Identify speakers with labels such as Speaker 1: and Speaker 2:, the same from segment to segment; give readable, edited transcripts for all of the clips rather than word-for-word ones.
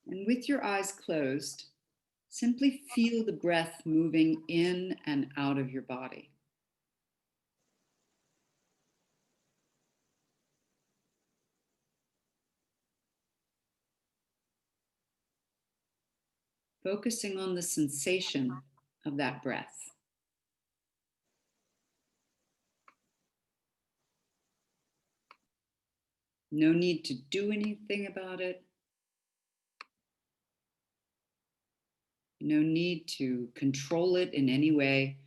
Speaker 1: And with your eyes closed, simply feel the breath moving in and out of your body. Focusing on the sensation of that breath. No need to do anything about it. No need to control it in any way.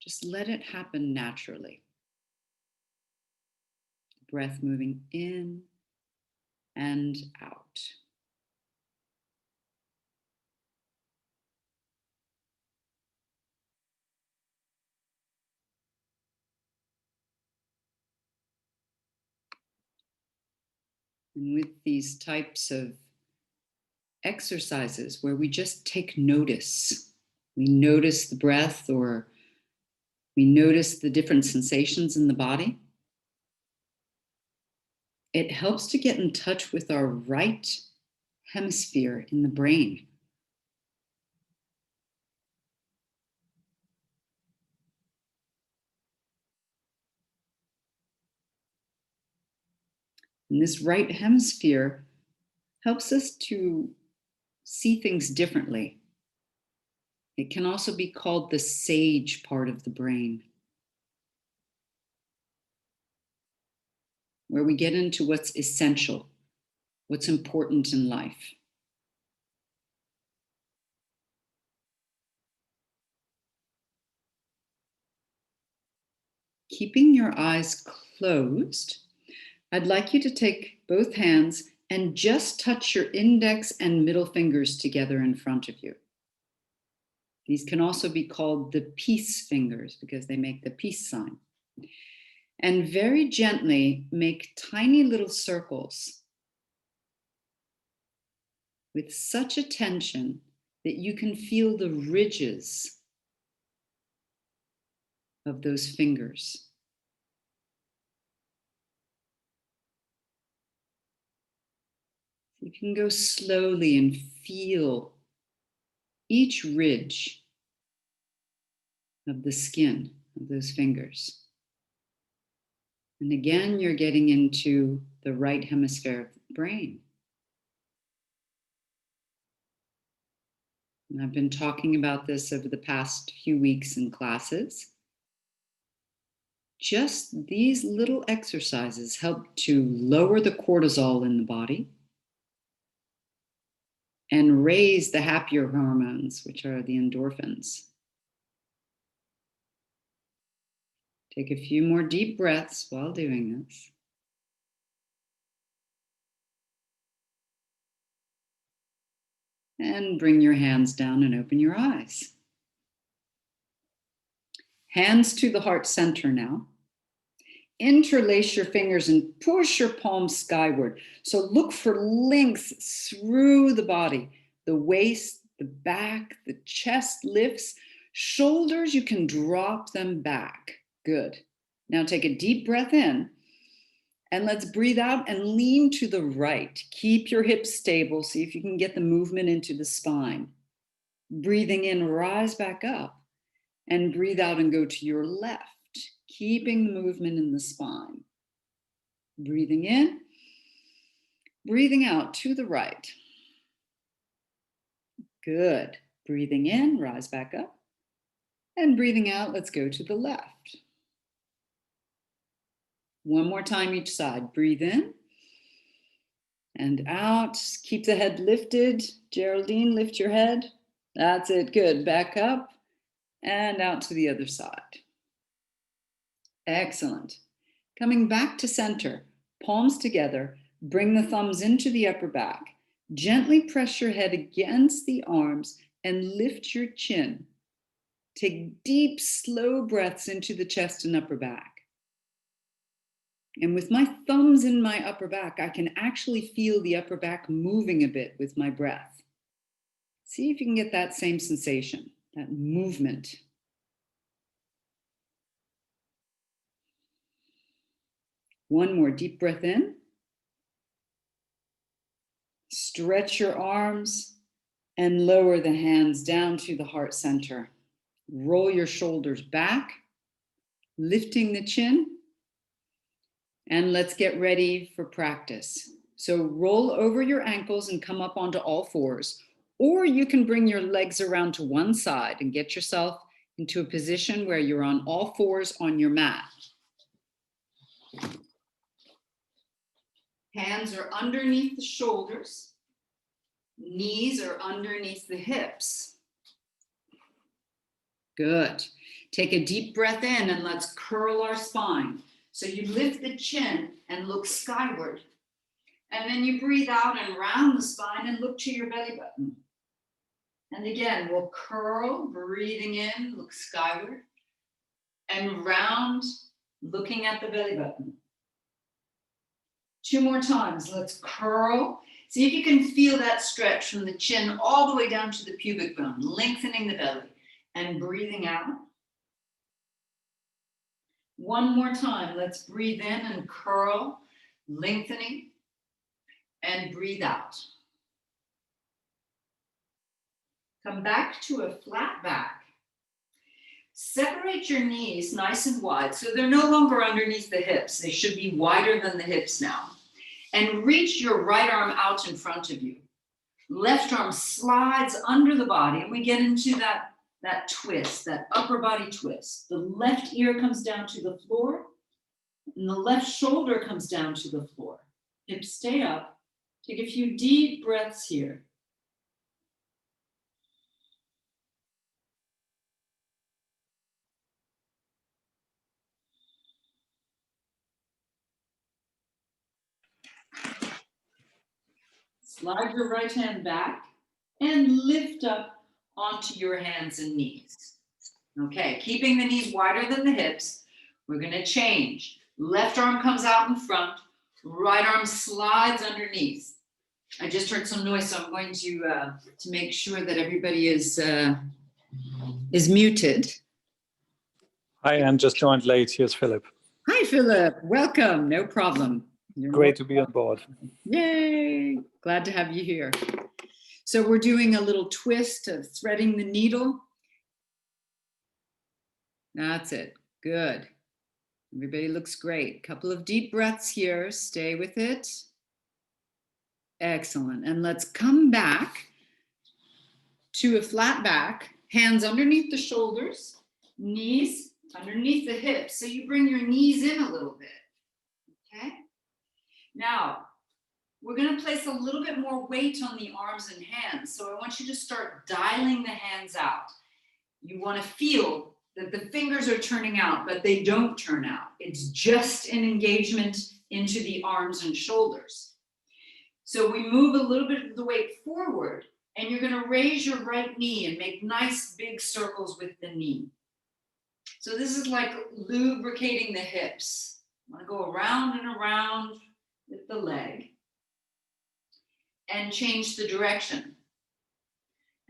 Speaker 1: Just let it happen naturally. Breath moving in and out. And with these types of exercises where we just take notice, we notice the breath or we notice the different sensations in the body, it helps to get in touch with our right hemisphere in the brain. And this right hemisphere helps us to see things differently. It can also be called the sage part of the brain, where we get into what's essential, what's important in life. Keeping your eyes closed, I'd like you to take both hands and just touch your index and middle fingers together in front of you. These can also be called the peace fingers because they make the peace sign. And very gently make tiny little circles with such attention that you can feel the ridges of those fingers. You can go slowly and feel each ridge of the skin of those fingers. And again, you're getting into the right hemisphere of the brain. And I've been talking about this over the past few weeks in classes. Just these little exercises help to lower the cortisol in the body and raise the happier hormones, which are the endorphins. Take a few more deep breaths while doing this. And bring your hands down and open your eyes. Hands to the heart center now. Interlace your fingers and push your palms skyward. So look for length through the body, the waist, the back, the chest lifts. Shoulders, you can drop them back. Good. Now take a deep breath in and let's breathe out and lean to the right. Keep your hips stable. See if you can get the movement into the spine. Breathing in, rise back up and breathe out and go to your left. Keeping the movement in the spine. Breathing in, breathing out to the right. Good. Breathing in, rise back up. And breathing out, let's go to the left. One more time each side. Breathe in and out. Keep the head lifted. Geraldine, lift your head. That's it. Good. Back up and out to the other side. Excellent. Coming back to center, palms together, bring the thumbs into the upper back. Gently press your head against the arms and lift your chin. Take deep, slow breaths into the chest and upper back. And with my thumbs in my upper back, I can actually feel the upper back moving a bit with my breath. See if you can get that same sensation, that movement. One more deep breath in. Stretch your arms and lower the hands down to the heart center. Roll your shoulders back, lifting the chin. And let's get ready for practice. So roll over your ankles and come up onto all fours, or you can bring your legs around to one side and get yourself into a position where you're on all fours on your mat. Hands are underneath the shoulders. Knees are underneath the hips. Good. Take a deep breath in and let's curl our spine. So you lift the chin and look skyward. And then you breathe out and round the spine and look to your belly button. And again, we'll curl, breathing in, look skyward. And round, looking at the belly button. 2 more times. Let's curl. See if you can feel that stretch from the chin all the way down to the pubic bone, lengthening the belly and breathing out. 1 more time. Let's breathe in and curl, lengthening, and breathe out. Come back to a flat back. Separate your knees nice and wide so they're no longer underneath the hips. They should be wider than the hips now. And reach your right arm out in front of you. Left arm slides under the body, and we get into that twist, that upper body twist. The left ear comes down to the floor, and the left shoulder comes down to the floor. Hips stay up. Take a few deep breaths here. Slide your right hand back and lift up onto your hands and knees. Okay, keeping the knees wider than the hips, we're going to change. Left arm comes out in front, right arm slides underneath. I just heard some noise, so I'm going to make sure that everybody is muted.
Speaker 2: Hi, Anne, just joined late. Here's Philip.
Speaker 1: Hi, Philip. Welcome. No problem. You're
Speaker 2: Great to be on board.
Speaker 1: Yay. Glad to have you here. So we're doing a little twist of threading the needle. That's it. Good. Everybody looks great. Couple of deep breaths here. Stay with it. Excellent. And let's come back to a flat back. Hands underneath the shoulders. Knees underneath the hips. So you bring your knees in a little bit. Okay? Now, we're going to place a little bit more weight on the arms and hands. So I want you to start dialing the hands out. You want to feel that the fingers are turning out, but they don't turn out. It's just an engagement into the arms and shoulders. So we move a little bit of the weight forward, and you're going to raise your right knee and make nice big circles with the knee. So this is like lubricating the hips. I want to go around and around with the leg and change the direction.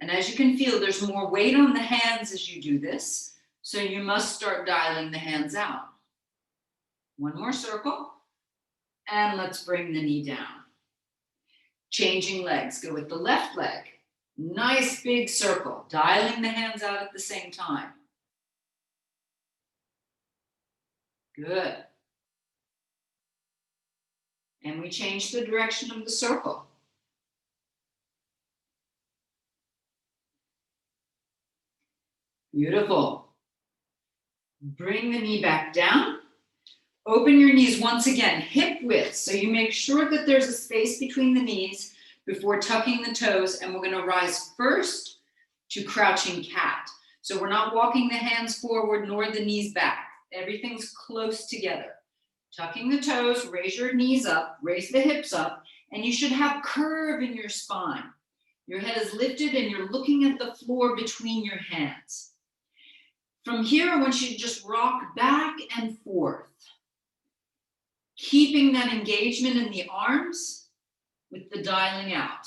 Speaker 1: And as you can feel, there's more weight on the hands as you do this, so you must start dialing the hands out. 1 more circle, and let's bring the knee down. Changing legs, go with the left leg. Nice big circle, dialing the hands out at the same time. Good. And we change the direction of the circle. Beautiful. Bring the knee back down. Open your knees once again, hip width. So you make sure that there's a space between the knees before tucking the toes. And we're going to rise first to crouching cat. So we're not walking the hands forward nor the knees back. Everything's close together. Tucking the toes, raise your knees up, raise the hips up, and you should have curve in your spine. Your head is lifted and you're looking at the floor between your hands. From here, I want you to just rock back and forth, keeping that engagement in the arms with the dialing out.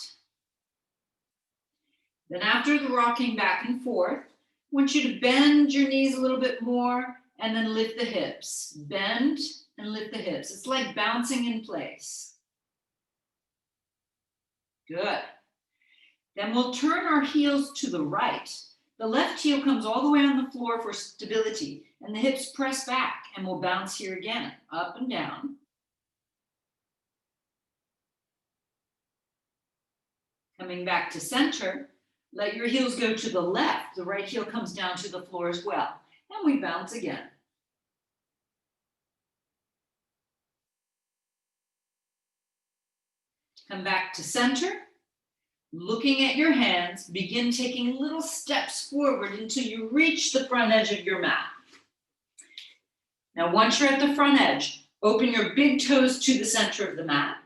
Speaker 1: Then after the rocking back and forth, I want you to bend your knees a little bit more and then lift the hips. Bend and lift the hips. It's like bouncing in place. Good. Then we'll turn our heels to the right. The left heel comes all the way on the floor for stability, and the hips press back, and we'll bounce here again, up and down. Coming back to center, let your heels go to the left. The right heel comes down to the floor as well, and we bounce again. Come back to center. Looking at your hands, begin taking little steps forward until you reach the front edge of your mat. Now, once you're at the front edge, open your big toes to the center of the mat.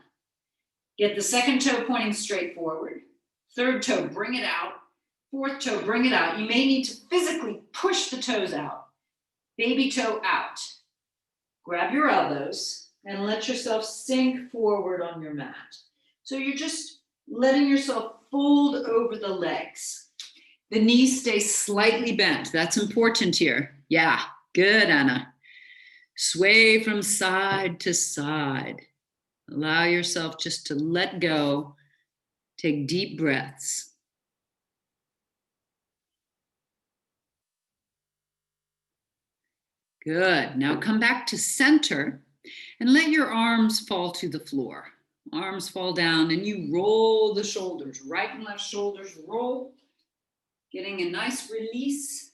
Speaker 1: Get the second toe pointing straight forward. Third toe, bring it out. Fourth toe, bring it out. You may need to physically push the toes out. Baby toe out. Grab your elbows and let yourself sink forward on your mat. So you're just letting yourself fold over the legs. The knees stay slightly bent. That's important here. Yeah, good, Anna. Sway from side to side. Allow yourself just to let go. Take deep breaths. Good. Now come back to center and let your arms fall to the floor. Arms fall down and you roll the shoulders. Right and left shoulders roll. Getting a nice release.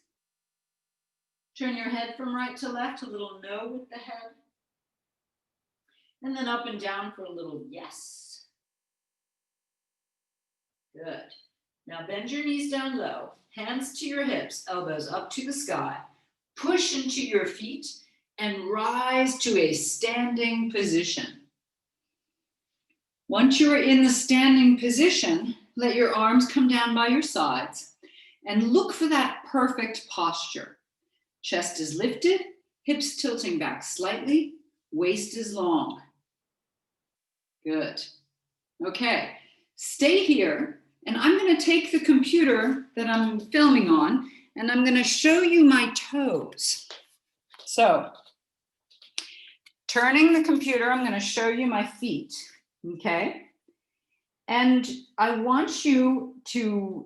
Speaker 1: Turn your head from right to left, a little no with the head. And then up and down for a little yes. Good. Now bend your knees down low. Hands to your hips, elbows up to the sky. Push into your feet and rise to a standing position. Once you're in the standing position, let your arms come down by your sides and look for that perfect posture. Chest is lifted, hips tilting back slightly, waist is long. Good. Okay, stay here, and I'm going to take the computer that I'm filming on, and I'm going to show you my toes. So, turning the computer, I'm going to show you my feet. Okay, and I want you to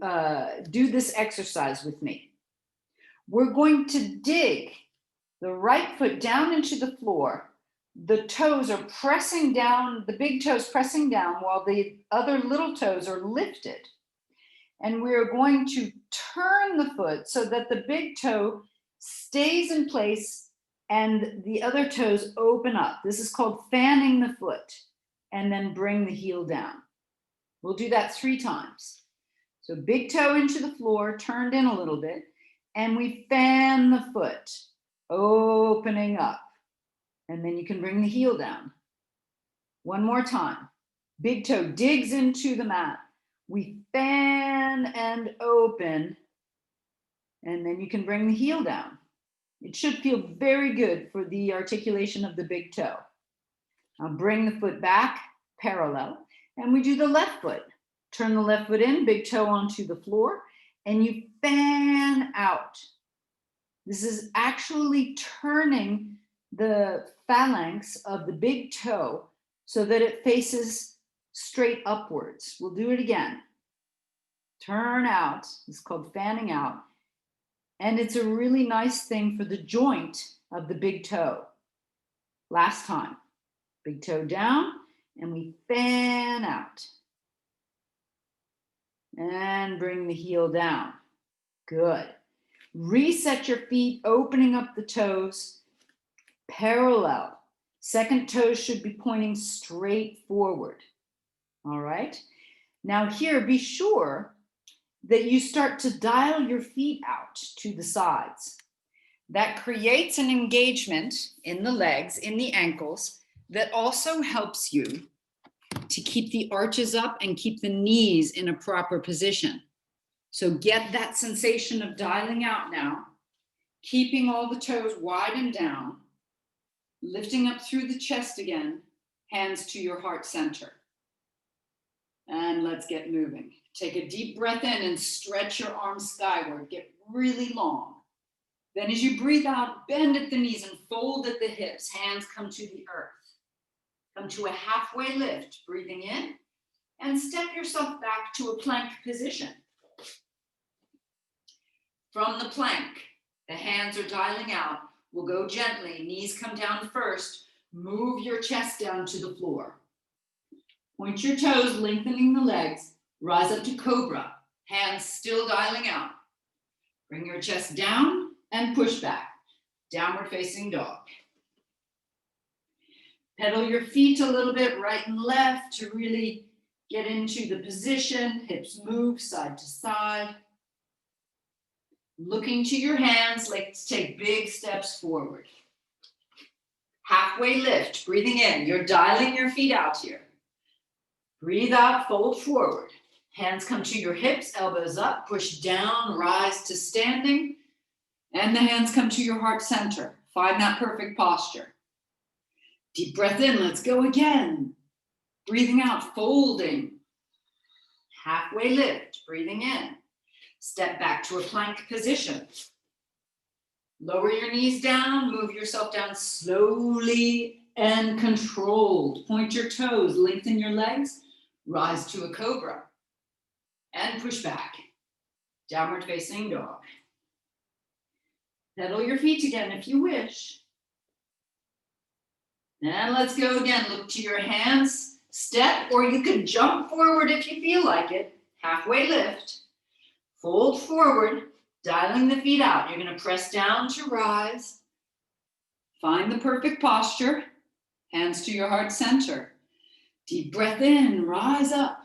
Speaker 1: do this exercise with me. We're going to dig the right foot down into the floor. The toes are pressing down, the big toes pressing down while the other little toes are lifted. And we're going to turn the foot so that the big toe stays in place and the other toes open up. This is called fanning the foot. And then bring the heel down. We'll do that 3 times. So big toe into the floor, turned in a little bit, and we fan the foot, opening up. And then you can bring the heel down. One more time. Big toe digs into the mat. We fan and open, and then you can bring the heel down. It should feel very good for the articulation of the big toe. Now bring the foot back parallel, and we do the left foot. Turn the left foot in, big toe onto the floor, and you fan out. This is actually turning the phalanx of the big toe so that it faces straight upwards. We'll do it again. Turn out, it's called fanning out, and it's a really nice thing for the joint of the big toe. Last time. Big toe down, and we fan out. And bring the heel down. Good. Reset your feet, opening up the toes, parallel. Second toe should be pointing straight forward. All right. Now here, be sure that you start to dial your feet out to the sides. That creates an engagement in the legs, in the ankles, that also helps you to keep the arches up and keep the knees in a proper position. So get that sensation of dialing out now, keeping all the toes wide and down, lifting up through the chest again, hands to your heart center. And let's get moving. Take a deep breath in and stretch your arms skyward. Get really long. Then as you breathe out, bend at the knees and fold at the hips. Hands come to the earth. Come to a halfway lift, breathing in and step yourself back to a plank position. From the plank, the hands are dialing out. We'll go gently, knees come down first. Move your chest down to the floor. Point your toes, lengthening the legs. Rise up to cobra, hands still dialing out. Bring your chest down and push back. Downward facing dog. Pedal your feet a little bit right and left to really get into the position. Hips move side to side. Looking to your hands, let's take big steps forward. Halfway lift, breathing in. You're dialing your feet out here. Breathe out, fold forward. Hands come to your hips, elbows up, push down, rise to standing. And the hands come to your heart center. Find that perfect posture. Deep breath in, let's go again. Breathing out, folding. Halfway lift, breathing in. Step back to a plank position. Lower your knees down, move yourself down slowly and controlled. Point your toes, lengthen your legs, rise to a cobra. And push back. Downward facing dog. Pedal your feet again if you wish. And let's go again. Look to your hands, step, or you could jump forward if you feel like it. Halfway lift. Fold forward, dialing the feet out. You're going to press down to rise. Find the perfect posture. Hands to your heart center. Deep breath in, rise up.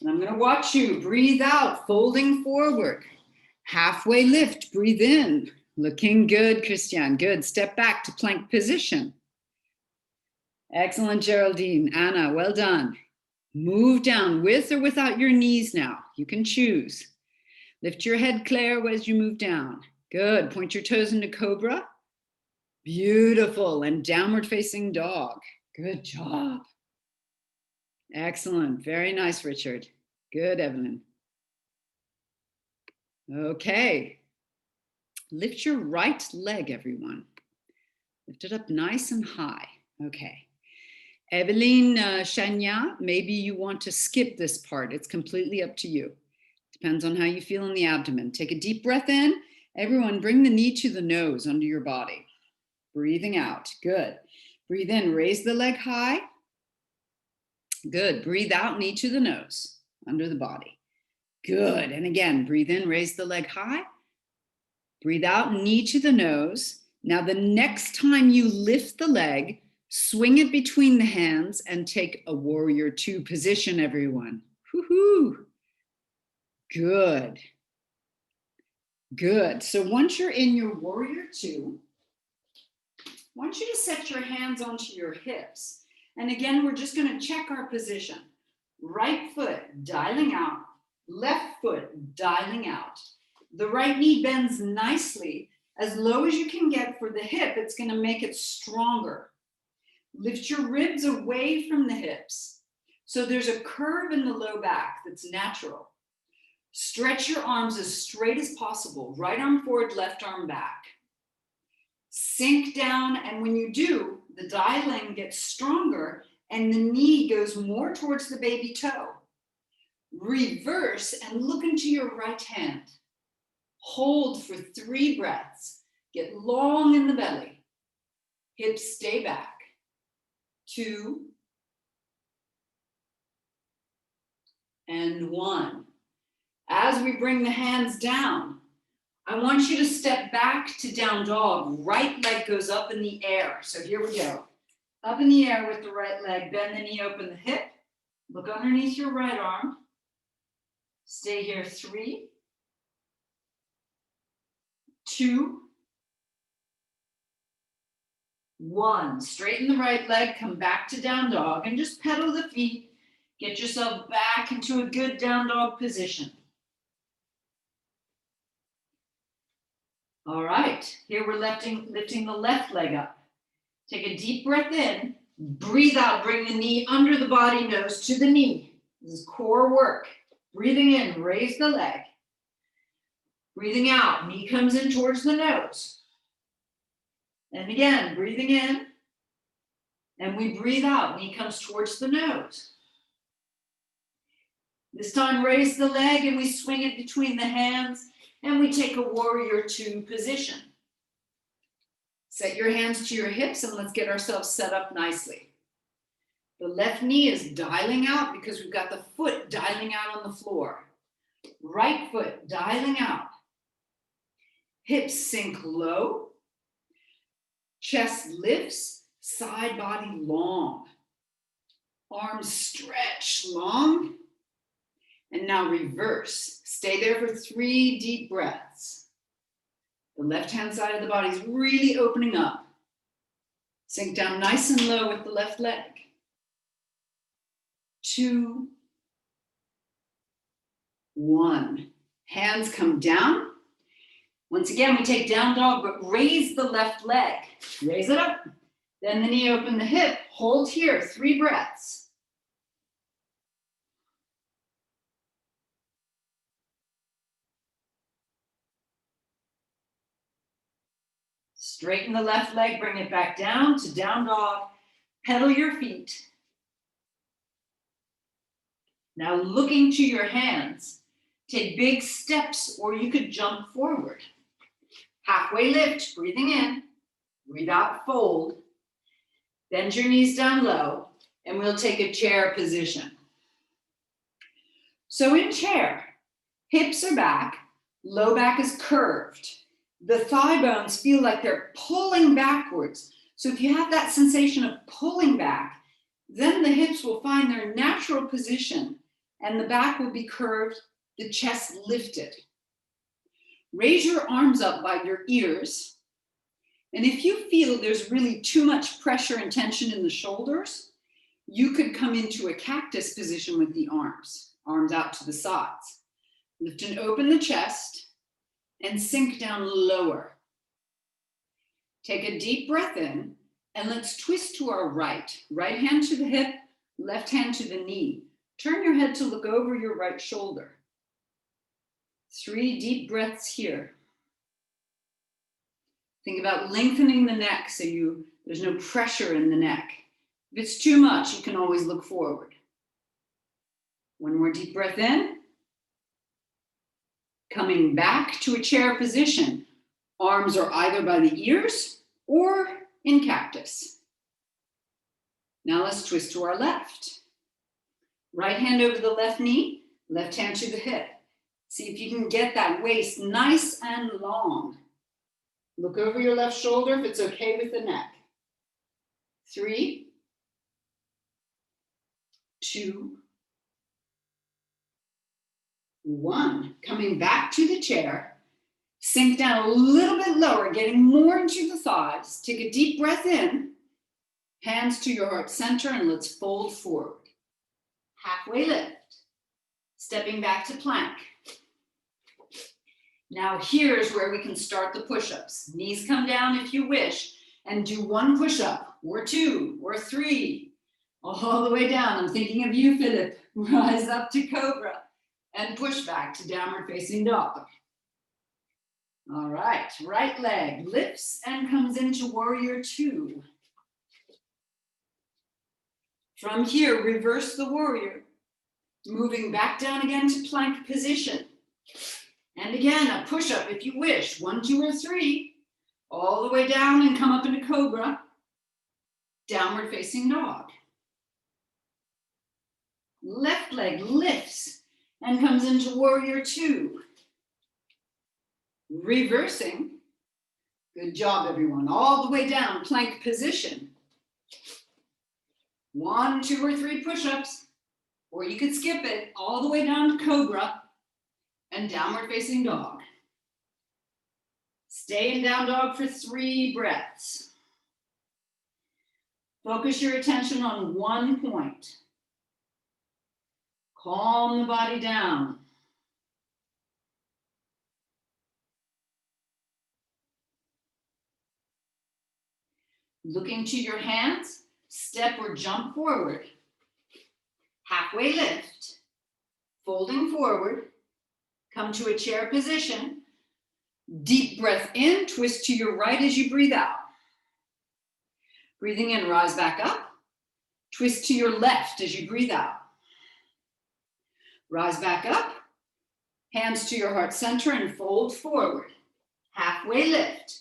Speaker 1: And I'm going to watch you. Breathe out, folding forward. Halfway lift, breathe in. Looking good, Christian. Good. Step back to plank position. Excellent, Geraldine. Anna, well done. Move down with or without your knees now. You can choose. Lift your head, Claire, as you move down. Good. Point your toes into cobra. Beautiful. And downward facing dog. Good job. Excellent. Very nice, Richard. Good, Evelyn. Okay. Lift your right leg, everyone. Lift it up nice and high. Okay. Evelyn Chania, maybe you want to skip this part. It's completely up to you. Depends on how you feel in the abdomen. Take a deep breath in. Everyone, bring the knee to the nose under your body. Breathing out. Good. Breathe in. Raise the leg high. Good. Breathe out. Knee to the nose under the body. Good. And again, breathe in. Raise the leg high. Breathe out. Knee to the nose. Now, the next time you lift the leg, swing it between the hands and take a warrior two position, everyone. Woo-hoo. Good. Good. So once you're in your warrior two, I want you to set your hands onto your hips. And again, we're just going to check our position. Right foot dialing out, left foot dialing out. The right knee bends nicely. As low as you can get for the hip, it's going to make it stronger. Lift your ribs away from the hips. So there's a curve in the low back that's natural. Stretch your arms as straight as possible. Right arm forward, left arm back. Sink down, and when you do, the dialing gets stronger and the knee goes more towards the baby toe. Reverse and look into your right hand. Hold for 3 breaths. Get long in the belly. Hips stay back. 2 and 1. As we bring the hands down, I want you to step back to down dog. Right leg goes up in the air. So here we go. Up in the air with the right leg. Bend the knee, open the hip. Look underneath your right arm. Stay here. 3, 2, 1. Straighten the right leg. Come back to down dog and just pedal the feet. Get yourself back into a good down dog position. All right, here we're lifting the left leg up. Take a deep breath in, breathe out, bring the knee under the body, nose to the knee. This is core work. Breathing in, raise the leg. Breathing out, knee comes in towards the nose. And again, breathing in, and we breathe out, knee comes towards the nose. This time, raise the leg and we swing it between the hands and we take a warrior two position. Set your hands to your hips and let's get ourselves set up nicely. The left knee is dialing out because we've got the foot dialing out on the floor. Right foot dialing out. Hips sink low. Chest lifts, side body long. Arms stretch long. And now reverse. Stay there for 3 deep breaths. The left-hand side of the body is really opening up. Sink down nice and low with the left leg. 2, 1. Hands come down. Once again, we take down dog, but raise the left leg. Raise it up. Then the knee, open the hip. Hold here, 3 breaths. Straighten the left leg, bring it back down to down dog. Pedal your feet. Now looking to your hands, take big steps or you could jump forward. Halfway lift, breathing in, breathe out, fold. Bend your knees down low and we'll take a chair position. So in chair, hips are back, low back is curved. The thigh bones feel like they're pulling backwards. So if you have that sensation of pulling back, then the hips will find their natural position and the back will be curved, the chest lifted. Raise your arms up by your ears. And if you feel there's really too much pressure and tension in the shoulders, you could come into a cactus position with the arms out to the sides. Lift and open the chest and sink down lower. Take a deep breath in and let's twist to our right. Right hand to the hip, left hand to the knee. Turn your head to look over your right shoulder. 3 deep breaths here. Think about lengthening the neck so there's no pressure in the neck. If it's too much, you can always look forward. 1 more deep breath in. Coming back to a chair position. Arms are either by the ears or in cactus. Now let's twist to our left. Right hand over the left knee, left hand to the hip. See if you can get that waist nice and long. Look over your left shoulder if it's okay with the neck. 3, 2, 1. Coming back to the chair. Sink down a little bit lower, getting more into the thighs. Take a deep breath in. Hands to your heart center and let's fold forward. Halfway lift. Stepping back to plank. Now here's where we can start the push-ups. Knees come down if you wish and do 1 push-up or 2 or 3 all the way down. I'm thinking of you, Philip. Rise up to cobra and push back to downward facing dog. All right, right leg lifts and comes into warrior 2. From here, reverse the warrior, moving back down again to plank position. And again, a push-up if you wish, 1, 2, or 3, all the way down and come up into cobra, downward facing dog. Left leg lifts and comes into warrior 2. Reversing. Good job, everyone. All the way down, plank position. 1, 2, or 3 push-ups, or you could skip it all the way down to cobra and downward facing dog. Stay in down dog for 3 breaths. Focus your attention on 1 point. Calm the body down. Looking to your hands, step or jump forward. Halfway lift, folding forward, come to a chair position. Deep breath in, twist to your right as you breathe out. Breathing in, rise back up. Twist to your left as you breathe out. Rise back up. Hands to your heart center and fold forward. Halfway lift.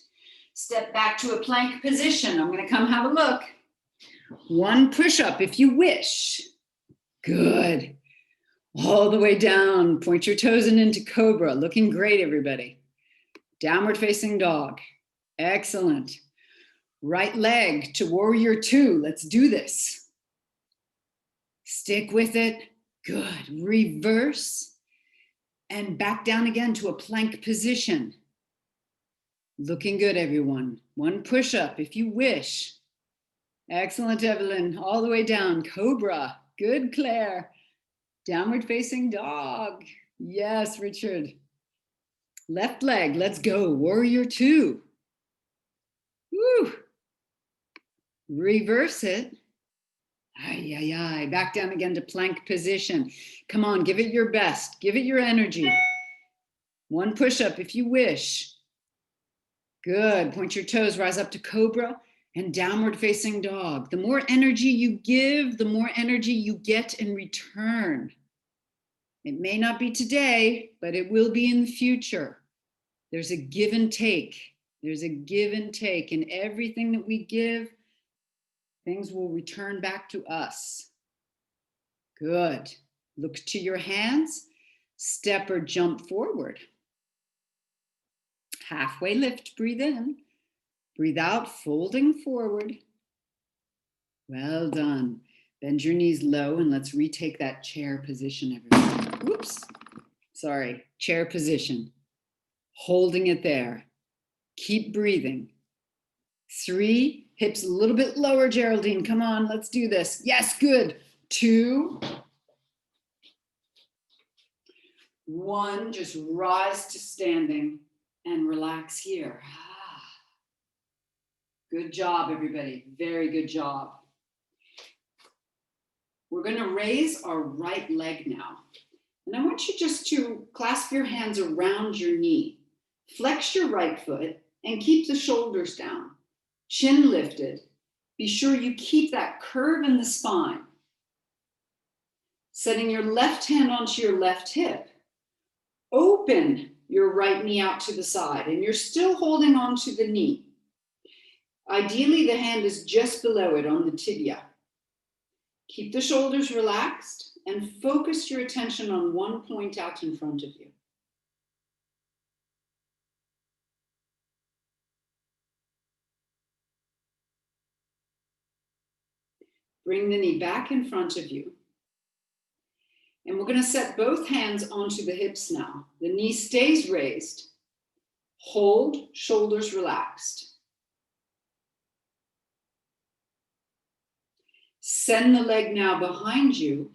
Speaker 1: Step back to a plank position. I'm going to come have a look. One push-up if you wish. Good. All the way down. Point your toes in into cobra. Looking great, everybody. Downward facing dog. Excellent. Right leg to warrior two. Let's do this. Stick with it. Good. Reverse and back down again to a plank position. Looking good, everyone. One push-up if you wish. Excellent, Evelyn. All the way down. Cobra. Good, Claire. Downward facing dog. Yes, Richard. Left leg. Let's go. Warrior two. Woo. Reverse it. Ay, ay, ay. Back down again to plank position. Come on, give it your best. Give it your energy. One push-up if you wish. Good. Point your toes, rise up to cobra and downward facing dog. The more energy you give, the more energy you get in return. It may not be today, but it will be in the future. There's a give and take. There's a give and take. In everything that we give, things will return back to us. Good. Look to your hands. Step or jump forward. Halfway lift, breathe in. Breathe out, folding forward. Well done. Bend your knees low and let's retake that chair position, everyone. Whoops. Sorry, chair position. Holding it there. Keep breathing. 3, hips a little bit lower, Geraldine. Come on, let's do this. Yes, good. 2, 1, just rise to standing and relax here. Good job, everybody. Very good job. We're going to raise our right leg now. And I want you just to clasp your hands around your knee. Flex your right foot and keep the shoulders down. Chin lifted. Be sure you keep that curve in the spine. Setting your left hand onto your left hip. Open your right knee out to the side and you're still holding onto the knee. Ideally, the hand is just below it on the tibia. Keep the shoulders relaxed and focus your attention on one point out in front of you. Bring the knee back in front of you. And we're going to set both hands onto the hips now. The knee stays raised. Hold, shoulders relaxed. Send the leg now behind you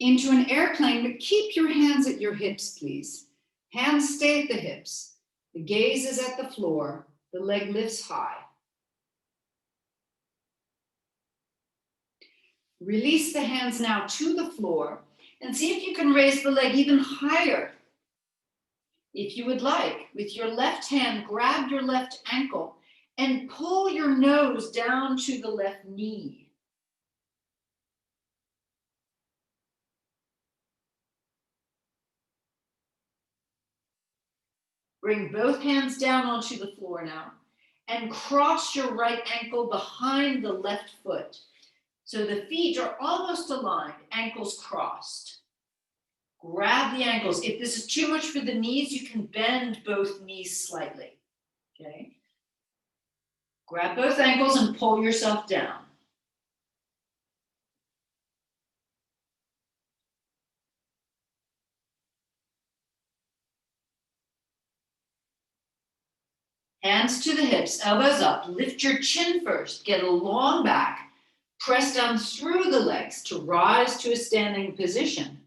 Speaker 1: into an airplane, but keep your hands at your hips, please. Hands stay at the hips. The gaze is at the floor. The leg lifts high. Release the hands now to the floor and see if you can raise the leg even higher. If you would like, with your left hand, grab your left ankle and pull your nose down to the left knee. Bring both hands down onto the floor now and cross your right ankle behind the left foot. So the feet are almost aligned, ankles crossed. Grab the ankles. If this is too much for the knees, you can bend both knees slightly, okay? Grab both ankles and pull yourself down. Hands to the hips, elbows up. Lift your chin first. Get a long back. Press down through the legs to rise to a standing position.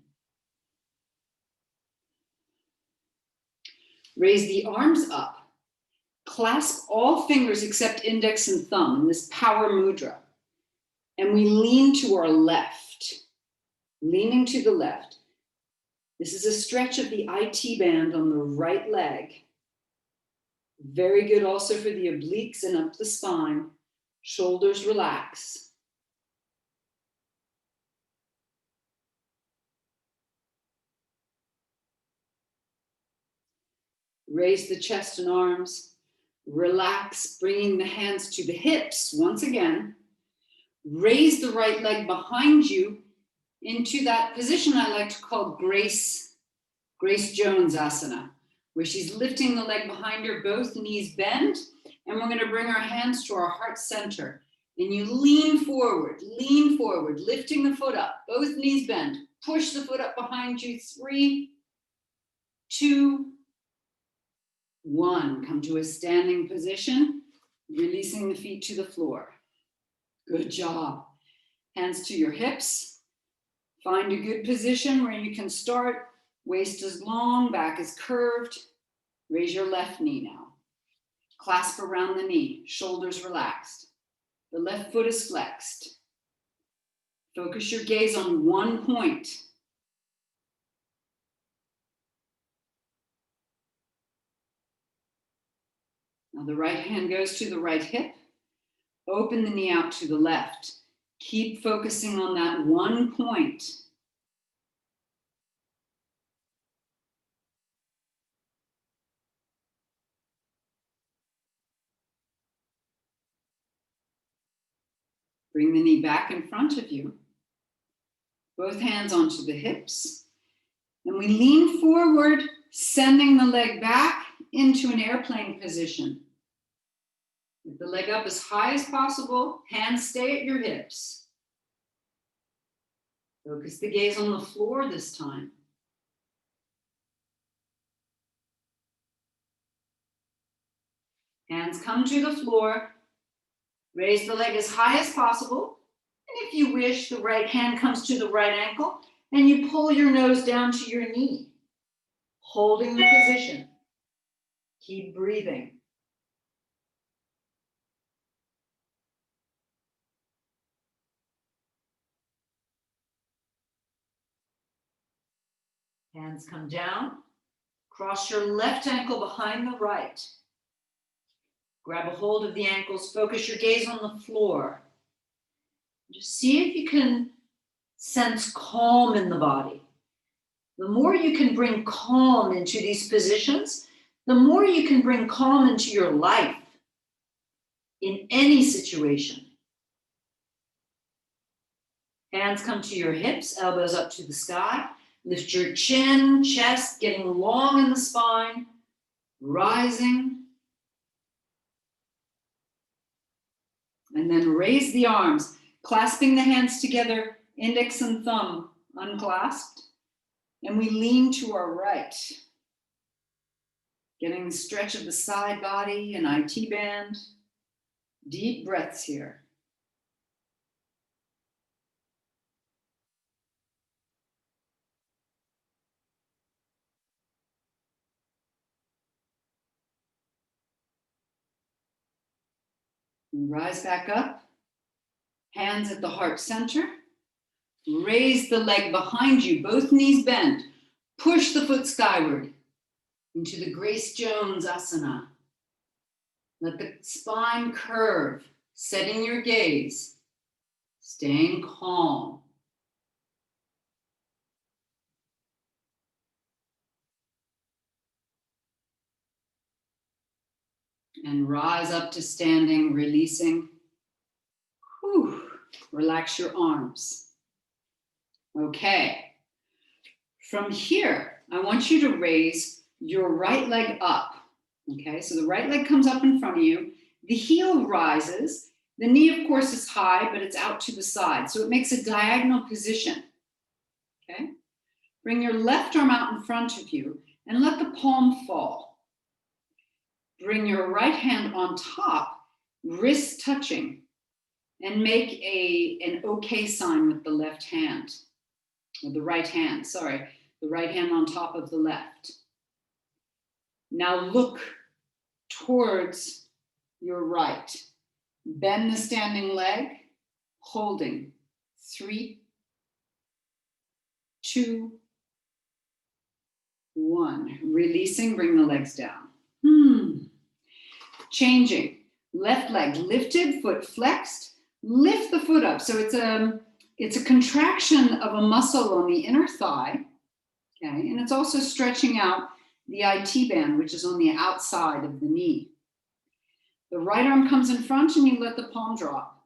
Speaker 1: Raise the arms up. Clasp all fingers except index and thumb in this power mudra. And we lean to our left. Leaning to the left. This is a stretch of the IT band on the right leg. Very good also for the obliques and up the spine. Shoulders relax. Raise the chest and arms. Relax, bringing the hands to the hips once again. Raise the right leg behind you into that position I like to call Grace Jones asana, where she's lifting the leg behind her, both knees bend, and we're going to bring our hands to our heart center. And you lean forward, lifting the foot up, both knees bend. Push the foot up behind you. 3, 2, 1. Come to a standing position, releasing the feet to the floor. Good job. Hands to your hips. Find a good position where you can start. Waist is long, back is curved. Raise your left knee now. Clasp around the knee, shoulders relaxed. The left foot is flexed. Focus your gaze on one point. Now the right hand goes to the right hip. Open the knee out to the left. Keep focusing on that one point. Bring the knee back in front of you. Both hands onto the hips. And we lean forward, sending the leg back into an airplane position. Lift the leg up as high as possible. Hands stay at your hips. Focus the gaze on the floor this time. Hands come to the floor. Raise the leg as high as possible. And if you wish, the right hand comes to the right ankle and you pull your nose down to your knee, holding the position. Keep breathing. Hands come down. Cross your left ankle behind the right. Grab a hold of the ankles. Focus your gaze on the floor. Just see if you can sense calm in the body. The more you can bring calm into these positions, the more you can bring calm into your life in any situation. Hands come to your hips, elbows up to the sky. Lift your chin, chest, getting long in the spine, rising. And then raise the arms, clasping the hands together, index and thumb unclasped. And we lean to our right, getting the stretch of the side body and IT band. Deep breaths here. And rise back up, hands at the heart center. Raise the leg behind you, both knees bend. Push the foot skyward into the Grace Jones asana. Let the spine curve, setting your gaze, staying calm. And rise up to standing, releasing. Whew. Relax your arms. Okay. From here, I want you to raise your right leg up. Okay, so the right leg comes up in front of you. The heel rises. The knee, of course, is high, but it's out to the side. So it makes a diagonal position. Okay. Bring your left arm out in front of you and let the palm fall. Bring your right hand on top, wrists touching, and make an okay sign with the left hand, or the right hand, sorry, the right hand on top of the left. Now look towards your right. Bend the standing leg, holding. 3, 2, 1. Releasing, bring the legs down. Changing, left leg lifted, foot flexed, lift the foot up. So it's a contraction of a muscle on the inner thigh, okay? And it's also stretching out the IT band, which is on the outside of the knee. The right arm comes in front and you let the palm drop.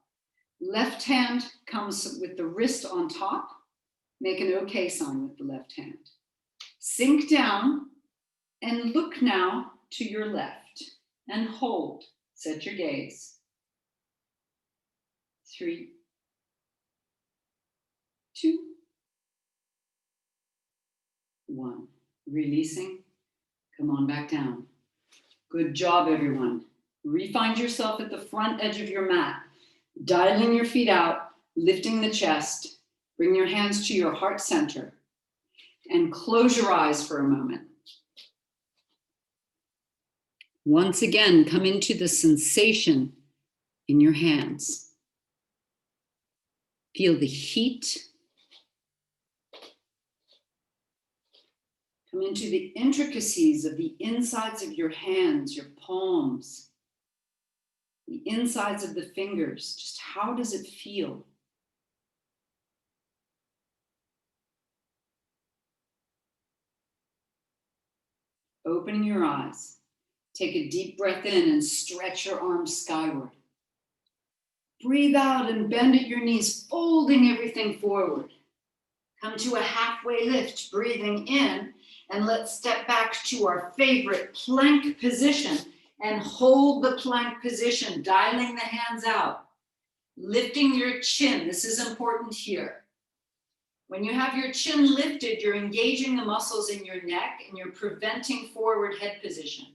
Speaker 1: Left hand comes with the wrist on top. Make an okay sign with the left hand. Sink down and look now to your left and hold. Set your gaze. 3, 2, 1. Releasing. Come on back down. Good job, everyone. Re-find yourself at the front edge of your mat. Dialing your feet out, lifting the chest. Bring your hands to your heart center. And close your eyes for a moment. Once again, come into the sensation in your hands. Feel the heat. Come into the intricacies of the insides of your hands, your palms, the insides of the fingers. Just how does it feel? Opening your eyes. Take a deep breath in and stretch your arms skyward. Breathe out and bend at your knees, folding everything forward. Come to a halfway lift, breathing in, and let's step back to our favorite plank position and hold the plank position, dialing the hands out, lifting your chin. This is important here. When you have your chin lifted, you're engaging the muscles in your neck and you're preventing forward head position.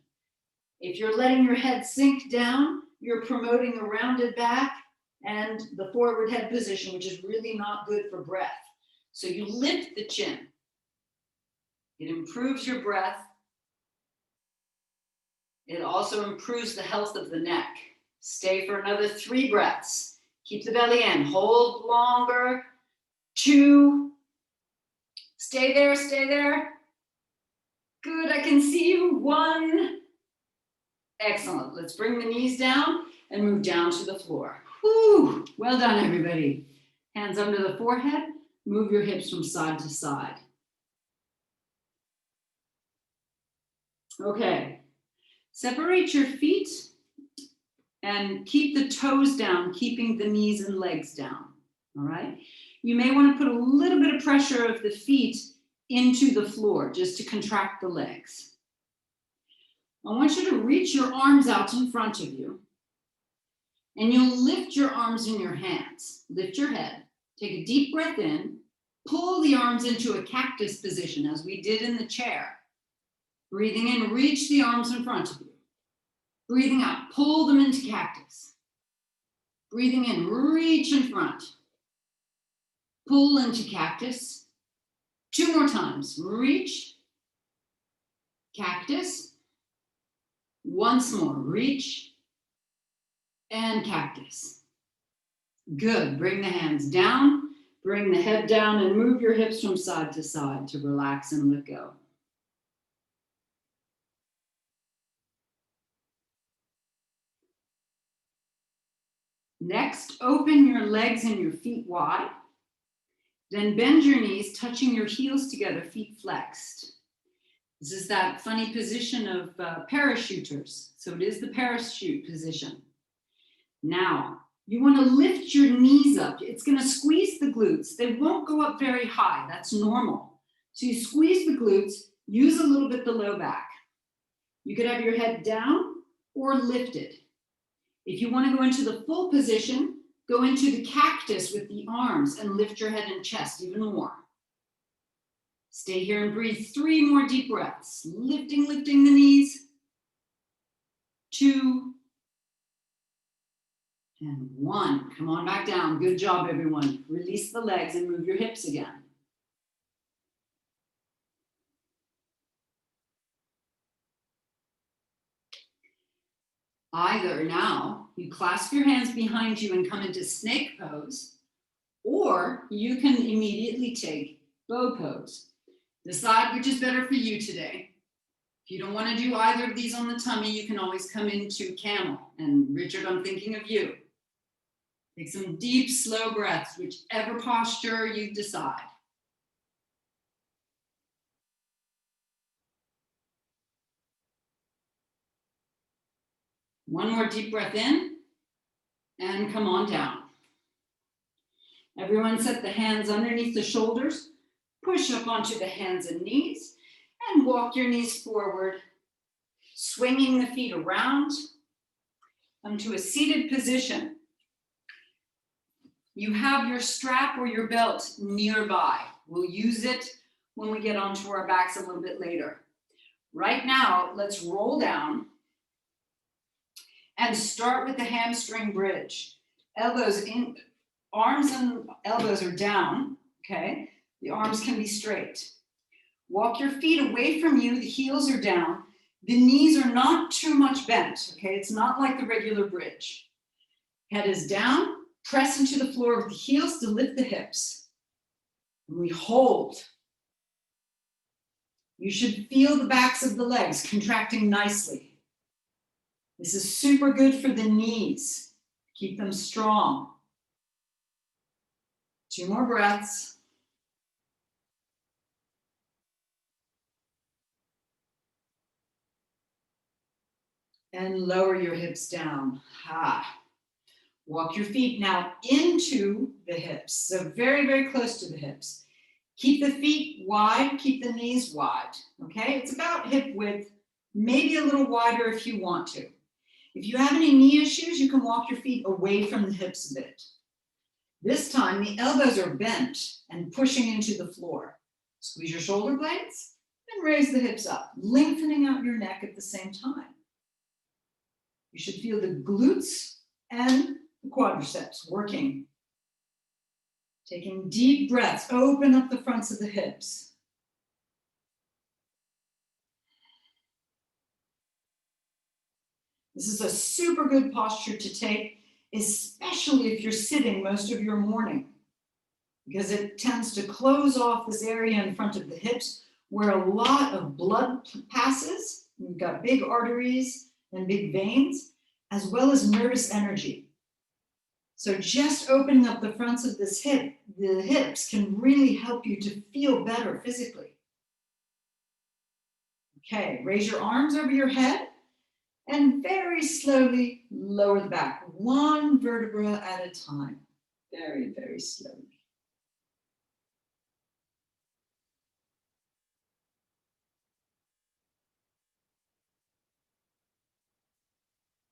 Speaker 1: If you're letting your head sink down, you're promoting a rounded back and the forward head position, which is really not good for breath. So you lift the chin. It improves your breath. It also improves the health of the neck. Stay for another 3 breaths. Keep the belly in. Hold longer. 2. Stay there, stay there. Good, I can see you. 1. Excellent. Let's bring the knees down and move down to the floor. Whew. Well done, everybody. Hands under the forehead. Move your hips from side to side. Okay. Separate your feet and keep the toes down, keeping the knees and legs down. All right. You may want to put a little bit of pressure of the feet into the floor just to contract the legs. I want you to reach your arms out in front of you and you'll lift your arms in your hands. Lift your head. Take a deep breath in. Pull the arms into a cactus position as we did in the chair. Breathing in, reach the arms in front of you. Breathing out, pull them into cactus. Breathing in, reach in front. Pull into cactus. 2 more times. Reach, cactus. Once more, reach, and cactus. Good. Bring the hands down. Bring the head down and move your hips from side to side to relax and let go. Next, open your legs and your feet wide. Then bend your knees, touching your heels together, feet flexed. This is that funny position of parachuters. So it is the parachute position. Now, you want to lift your knees up. It's going to squeeze the glutes. They won't go up very high. That's normal. So you squeeze the glutes, use a little bit the low back. You could have your head down or lifted. If you want to go into the full position, go into the cactus with the arms and lift your head and chest even more. Stay here and breathe 3 more deep breaths. Lifting the knees. 2. And 1. Come on back down. Good job, everyone. Release the legs and move your hips again. Either now, you clasp your hands behind you and come into snake pose, or you can immediately take bow pose. Decide which is better for you today. If you don't want to do either of these on the tummy, you can always come into camel. And Richard, I'm thinking of you. Take some deep, slow breaths, whichever posture you decide. One more deep breath in and come on down. Everyone set the hands underneath the shoulders, push up onto the hands and knees, and walk your knees forward, swinging the feet around. Come to a seated position. You have your strap or your belt nearby. We'll use it when we get onto our backs a little bit later. Right now, let's roll down and start with the hamstring bridge. Elbows in, arms and elbows are down, okay? The arms can be straight. Walk your feet away from you, the heels are down. The knees are not too much bent, okay? It's not like the regular bridge. Head is down, press into the floor with the heels to lift the hips. And we hold. You should feel the backs of the legs contracting nicely. This is super good for the knees. Keep them strong. 2 more breaths. And lower your hips down. Walk your feet now into the hips. So very, very close to the hips. Keep the feet wide, keep the knees wide, okay? It's about hip width, maybe a little wider if you want to. If you have any knee issues, you can walk your feet away from the hips a bit. This time, the elbows are bent and pushing into the floor. Squeeze your shoulder blades and raise the hips up, lengthening out your neck at the same time. You should feel the glutes and the quadriceps working. Taking deep breaths, open up the fronts of the hips. This is a super good posture to take, especially if you're sitting most of your morning, because it tends to close off this area in front of the hips where a lot of blood passes. We've got big arteries and big veins, as well as nervous energy. So just opening up the fronts of this hip, the hips, can really help you to feel better physically. Okay, raise your arms over your head and very slowly lower the back, 1 vertebra at a time. Very, very slowly.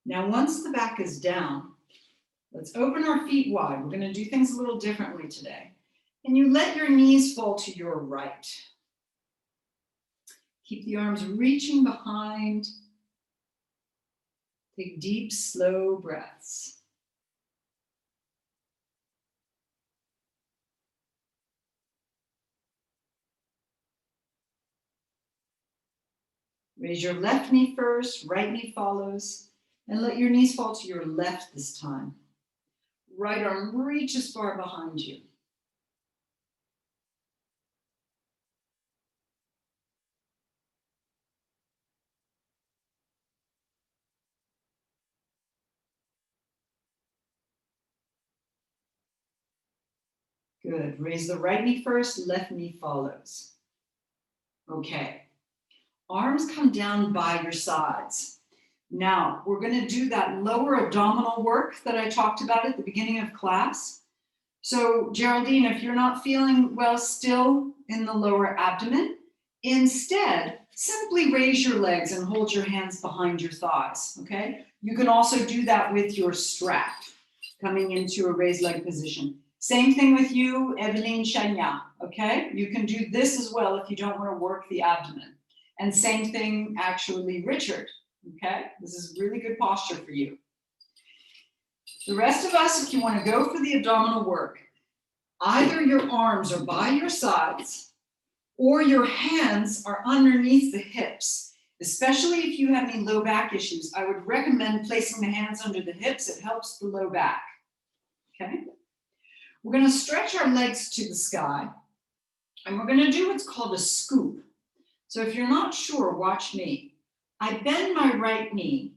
Speaker 1: Now, once the back is down, let's open our feet wide. We're going to do things a little differently today. And you let your knees fall to your right. Keep the arms reaching behind. Take deep, slow breaths. Raise your left knee first, right knee follows, and let your knees fall to your left this time. Right arm reaches far behind you. Good. Raise the right knee first, left knee follows. Okay. Arms come down by your sides. Now, we're going to do that lower abdominal work that I talked about at the beginning of class. So, Geraldine, if you're not feeling well still in the lower abdomen, instead, simply raise your legs and hold your hands behind your thighs, okay? You can also do that with your strap, coming into a raised leg position. Same thing with you, Eveline Chania, okay? You can do this as well if you don't want to work the abdomen. And same thing, actually, Richard, okay? This is really good posture for you. The rest of us, if you want to go for the abdominal work, either your arms are by your sides or your hands are underneath the hips. Especially if you have any low back issues, I would recommend placing the hands under the hips. It helps the low back, okay? We're going to stretch our legs to the sky, and we're going to do what's called a scoop. So if you're not sure, watch me. I bend my right knee.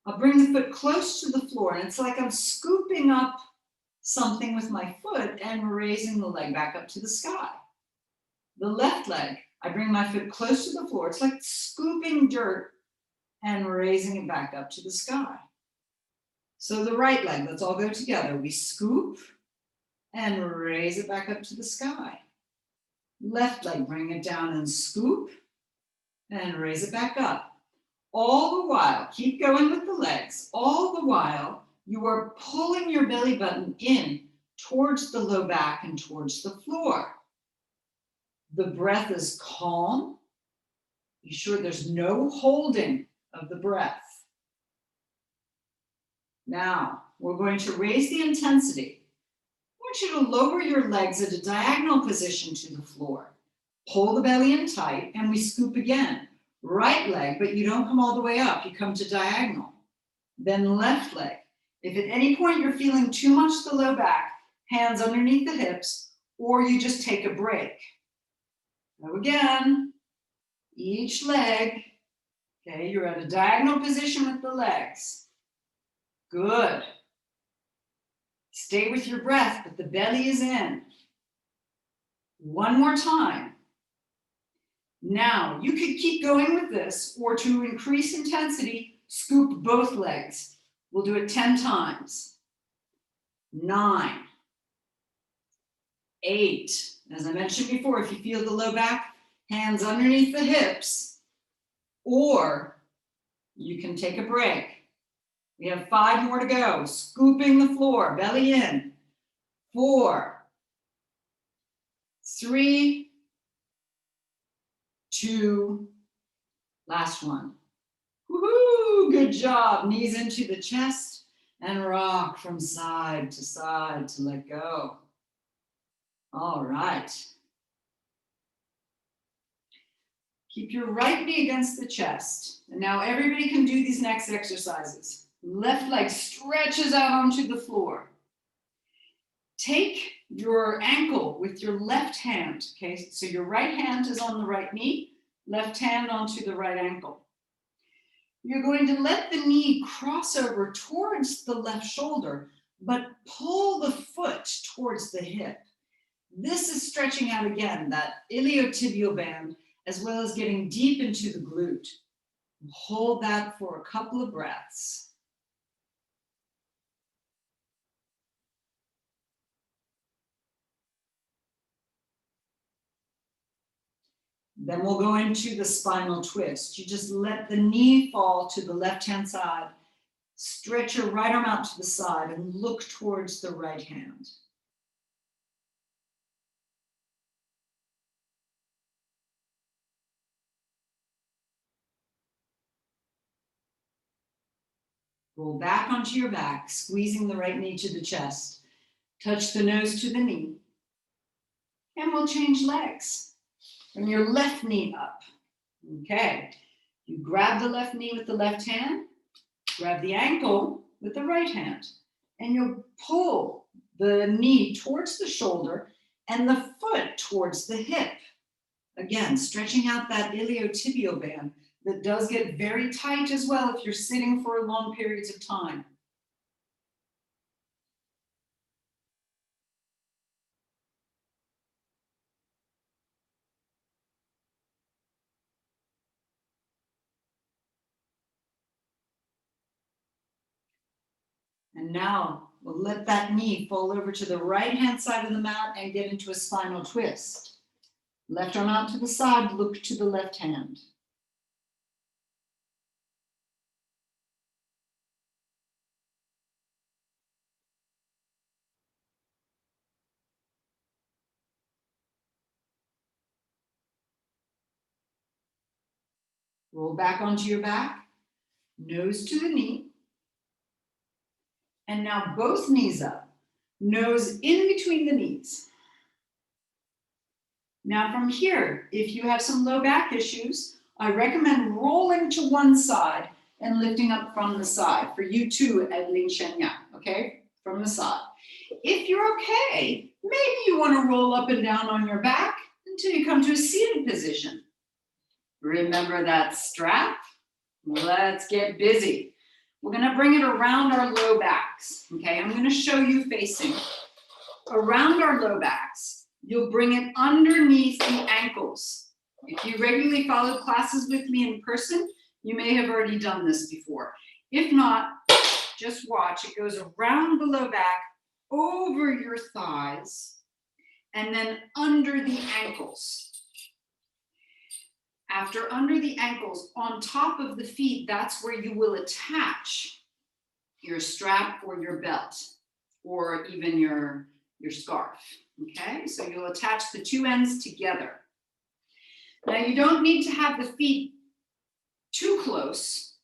Speaker 1: I'll bring the foot close to the floor, and it's like I'm scooping up something with my foot and raising the leg back up to the sky. The left leg, I bring my foot close to the floor. It's like scooping dirt and raising it back up to the sky. So the right leg, let's all go together. We scoop and raise it back up to the sky. Left leg, bring it down and scoop and raise it back up. All the while, keep going with the legs. All the while, you are pulling your belly button in towards the low back and towards the floor. The breath is calm. Be sure there's no holding of the breath. Now, we're going to raise the intensity. I want you to lower your legs at a diagonal position to the floor. Pull the belly in tight, and we scoop again. Right leg, but you don't come all the way up. You come to diagonal. Then left leg. If at any point you're feeling too much the low back, hands underneath the hips, or you just take a break. Go again. Each leg. Okay, you're at a diagonal position with the legs. Good. Stay with your breath, but the belly is in. One more time. Now, you could keep going with this, or to increase intensity, scoop both legs. We'll do it 10 times. 9, 8. As I mentioned before, if you feel the low back, hands underneath the hips, or you can take a break. We have 5 more to go. Scooping the floor, belly in. 4, 3, 2, last one. Woohoo! Good job. Knees into the chest and rock from side to let go. All right. Keep your right knee against the chest. And now everybody can do these next exercises. Left leg stretches out onto the floor. Take your ankle with your left hand, okay? So your right hand is on the right knee, left hand onto the right ankle. You're going to let the knee cross over towards the left shoulder, but pull the foot towards the hip. This is stretching out again, that iliotibial band, as well as getting deep into the glute. Hold that for a couple of breaths. Then we'll go into the spinal twist. You just let the knee fall to the left-hand side, stretch your right arm out to the side and look towards the right hand. Roll back onto your back, squeezing the right knee to the chest. Touch the nose to the knee. And we'll change legs. Bring your left knee up. Okay. You grab the left knee with the left hand, grab the ankle with the right hand, and you'll pull the knee towards the shoulder and the foot towards the hip. Again, stretching out that iliotibial band that does get very tight as well if you're sitting for long periods of time. And now we'll let that knee fall over to the right-hand side of the mat and get into a spinal twist. Left arm out to the side, look to the left hand. Roll back onto your back, nose to the knee. And now both knees up, nose in between the knees. Now from here, if you have some low back issues, I recommend rolling to one side and lifting up from the side. For you too, Adeline Shenya, okay? From the side. If you're okay, maybe you want to roll up and down on your back until you come to a seated position. Remember that strap? Let's get busy. We're going to bring it around our low backs, okay? I'm going to show you facing. Around our low backs, you'll bring it underneath the ankles. If you regularly follow classes with me in person, you may have already done this before. If not, just watch. It goes around the low back, over your thighs, and then under the ankles. After under the ankles, on top of the feet, that's where you will attach your strap or your belt, or even your scarf. Okay, so you'll attach the two ends together. Now you don't need to have the feet too close,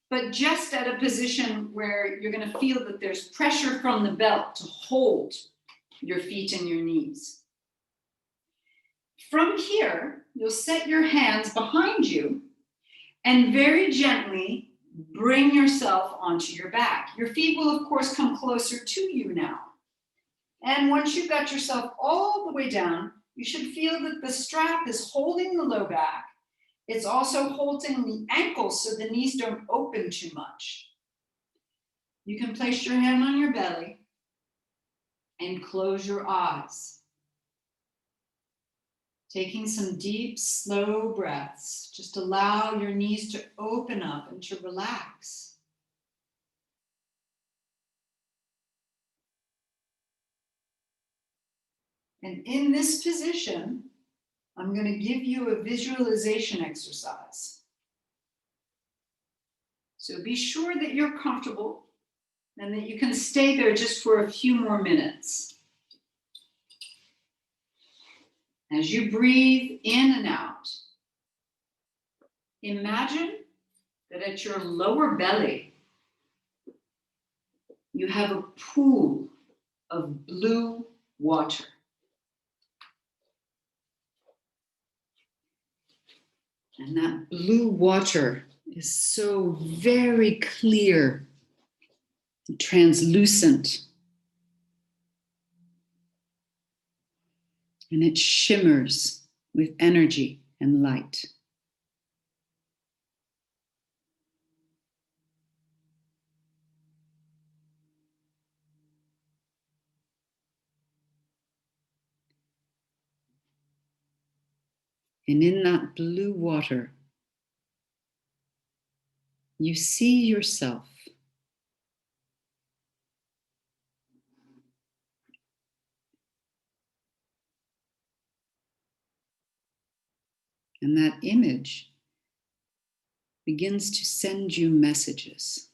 Speaker 1: but just at a position where you're going to feel that there's pressure from the belt to hold your feet and your knees. From here, you'll set your hands behind you and very gently bring yourself onto your back. Your feet will, of course, come closer to you now. And once you've got yourself all the way down, you should feel that the strap is holding the low back. It's also holding the ankles so the knees don't open too much. You can place your hand on your belly and close your eyes. Taking some deep, slow breaths. Just allow your knees to open up and to relax. And in this position, I'm going to give you a visualization exercise. So be sure that you're comfortable and that you can stay there just for a few more minutes. As you breathe in and out, imagine that at your lower belly, you have a pool of blue water. And that blue water is so very clear, translucent. And it shimmers with energy and light. And in that blue water, you see yourself. And that image begins to send you messages.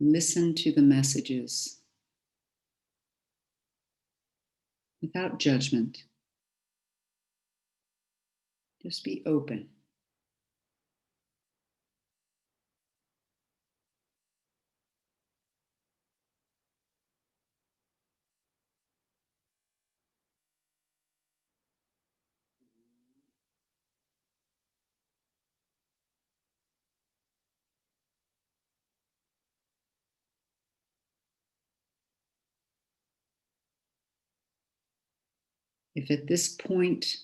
Speaker 1: Listen to the messages without judgment. Just be open. If at this point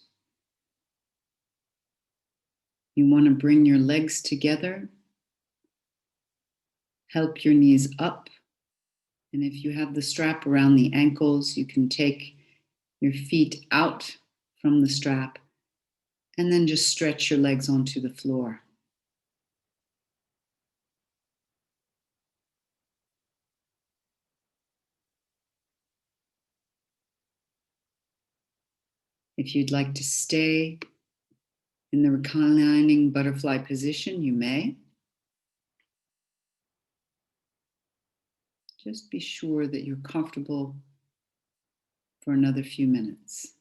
Speaker 1: you want to bring your legs together, help your knees up. And if you have the strap around the ankles, you can take your feet out from the strap and then just stretch your legs onto the floor. If you'd like to stay in the reclining butterfly position, you may. Just be sure that you're comfortable for another few minutes.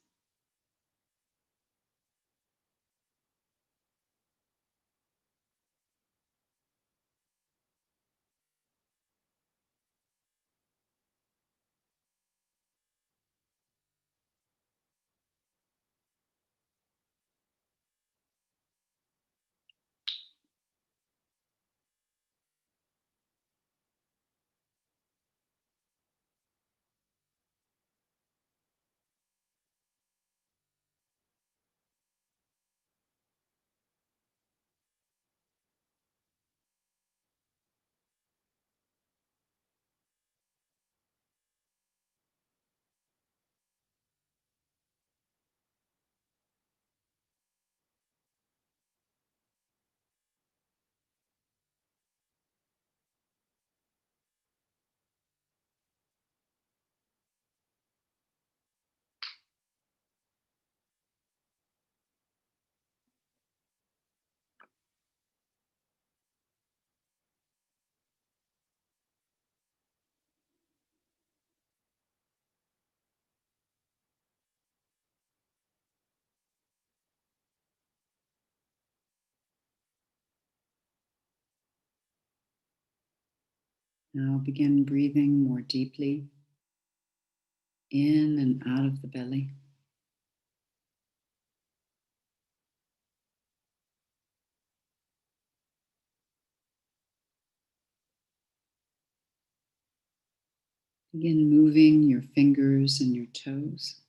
Speaker 1: Now begin breathing more deeply in and out of the belly. Begin moving your fingers and your toes.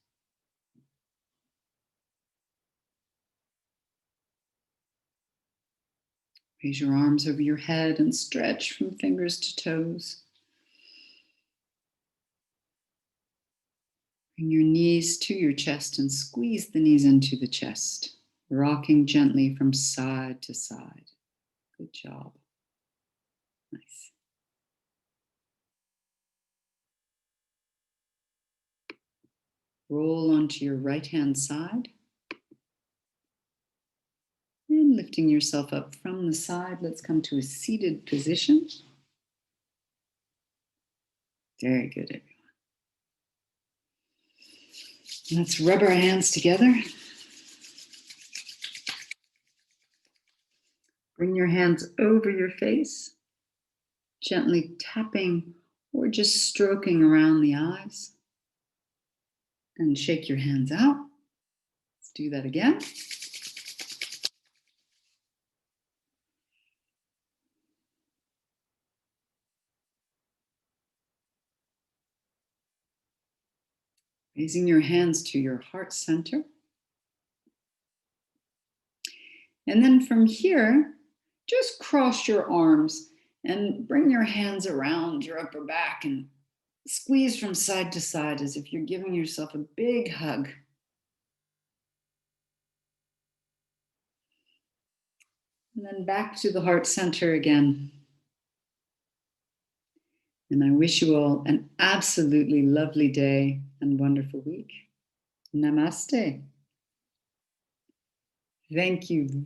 Speaker 1: Raise your arms over your head and stretch from fingers to toes. Bring your knees to your chest and squeeze the knees into the chest, rocking gently from side to side. Good job. Nice. Roll onto your right-hand side. And lifting yourself up from the side, let's come to a seated position. Very good, everyone. Let's rub our hands together. Bring your hands over your face, gently tapping or just stroking around the eyes. And shake your hands out. Let's do that again. Raising your hands to your heart center. And then from here, just cross your arms and bring your hands around your upper back and squeeze from side to side as if you're giving yourself a big hug. And then back to the heart center again. And I wish you all an absolutely lovely day and wonderful week. Namaste. Thank you